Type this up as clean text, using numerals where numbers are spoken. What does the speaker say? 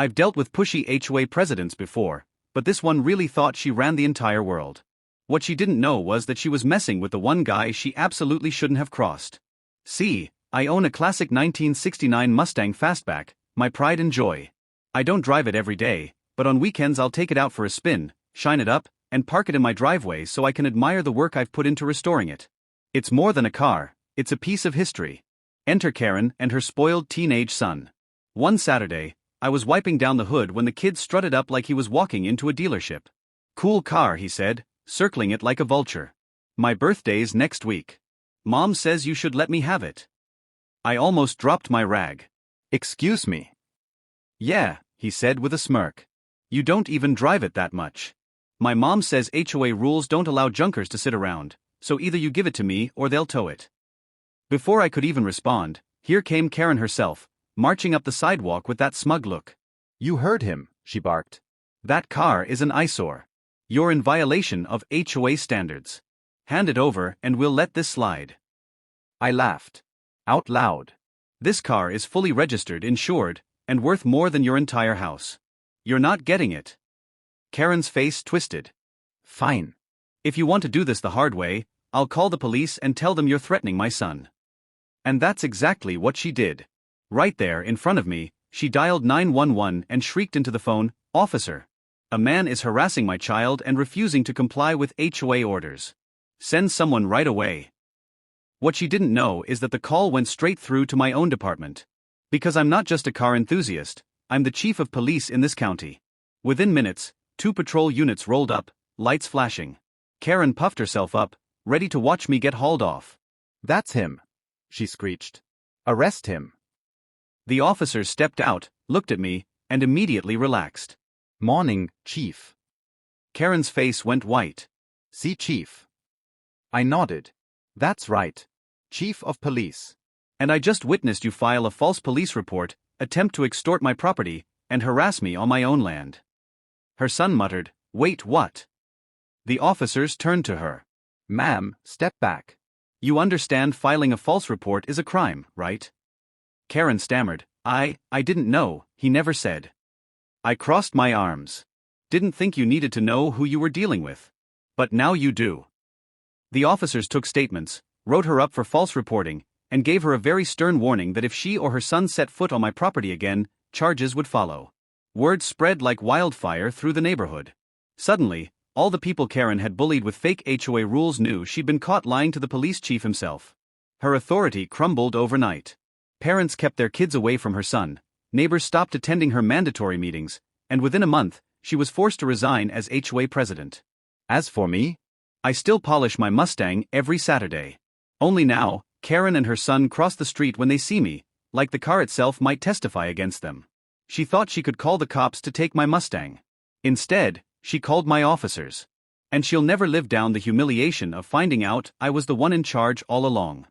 I've dealt with pushy HOA presidents before, but this one really thought she ran the entire world. What she didn't know was that she was messing with the one guy she absolutely shouldn't have crossed. See, I own a classic 1969 Mustang Fastback, my pride and joy. I don't drive it every day, but on weekends I'll take it out for a spin, shine it up, and park it in my driveway so I can admire the work I've put into restoring it. It's more than a car, it's a piece of history. Enter Karen and her spoiled teenage son. One Saturday, I was wiping down the hood when the kid strutted up like he was walking into a dealership. "Cool car," he said, circling it like a vulture. "My birthday's next week. Mom says you should let me have it." I almost dropped my rag. "Excuse me." "Yeah," he said with a smirk. "You don't even drive it that much. My mom says HOA rules don't allow junkers to sit around, so either you give it to me or they'll tow it." Before I could even respond, here came Karen herself, marching up the sidewalk with that smug look. "You heard him," she barked. "That car is an eyesore. You're in violation of HOA standards. Hand it over and we'll let this slide." I laughed. Out loud. "This car is fully registered, insured, and worth more than your entire house. You're not getting it." Karen's face twisted. "Fine. "If you want to do this the hard way, I'll call the police and tell them you're threatening my son." And that's exactly what she did. Right there in front of me, she dialed 911 and shrieked into the phone, "Officer! A man is harassing my child and refusing to comply with HOA orders. Send someone right away." What she didn't know is that the call went straight through to my own department. Because I'm not just a car enthusiast, I'm the chief of police in this county. Within minutes, 2 patrol units rolled up, lights flashing. Karen puffed herself up, ready to watch me get hauled off. "That's him," she screeched. "Arrest him." The officers stepped out, looked at me, and immediately relaxed. "Morning, Chief." Karen's face went white. "See, Chief." I nodded. "That's right. Chief of Police." "And I just witnessed you file a false police report, attempt to extort my property, and harass me on my own land." Her son muttered, "Wait, what?" The officers turned to her. "Ma'am, step back." "You understand filing a false report is a crime, right?" Karen stammered, I didn't know," he never said. I crossed my arms. "Didn't think you needed to know who you were dealing with. But now you do." The officers took statements, wrote her up for false reporting, and gave her a very stern warning that if she or her son set foot on my property again, charges would follow. Word spread like wildfire through the neighborhood. Suddenly, all the people Karen had bullied with fake HOA rules knew she'd been caught lying to the police chief himself. Her authority crumbled overnight. Parents kept their kids away from her son, neighbors stopped attending her mandatory meetings, and within a month, she was forced to resign as HOA president. As for me, I still polish my Mustang every Saturday. Only now, Karen and her son cross the street when they see me, like the car itself might testify against them. She thought she could call the cops to take my Mustang. Instead, she called my officers. And she'll never live down the humiliation of finding out I was the one in charge all along.